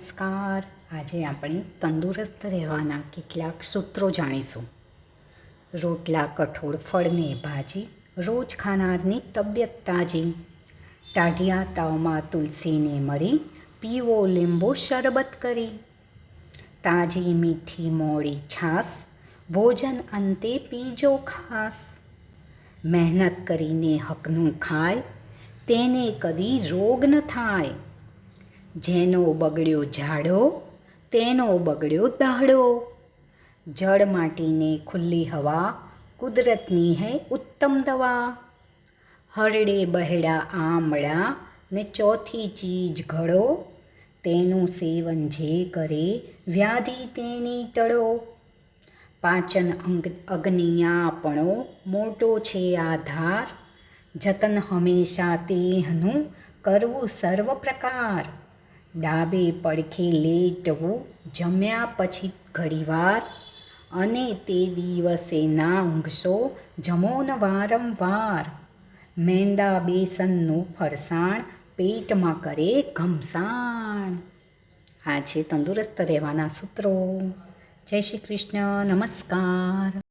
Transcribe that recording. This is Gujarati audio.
નમસ્કાર. આજે આપણે તંદુરસ્ત રહેવાના કેટલાક સૂત્રો જાણીશું. રોટલા કઠોળ ફળને ભાજી, રોજ ખાનારની તબિયત તાજી. ટાઢિયા તાવમાં તુલસીને મરી, પીવો લીંબુ શરબત કરી. તાજી મીઠી મોળી છાસ, ભોજન અંતે પીજો ખાસ. મહેનત કરીને હકનું ખાય, તેને કદી રોગ ન થાય. જેનો બગડ્યો ઝાડો, તેનો બગડ્યો દાડો. જળ માટીને ખુલ્લી હવા, કુદરતની હૈ ઉત્તમ દવા. હરડે બહેડા આમળા ને ચોથી ચીજ ઘડો, તેનું સેવન જે કરે વ્યાધિ તેની ટળો. પાચન અગ્નિયાપણો મોટો છે આધાર, જતન હંમેશા તેહનું કરવું સર્વ પ્રકાર. ડાબે પડખે લેટવું જમ્યા પછી ઘડીવાર, અને તે દિવસે ના ઊંઘશો જમો ન વારંવાર. મેંદા બેસનનું ફરસાણ પેટમાં કરે ઘમસાણ. આ છે તંદુરસ્ત રહેવાના સૂત્રો. જય શ્રી કૃષ્ણ. નમસ્કાર.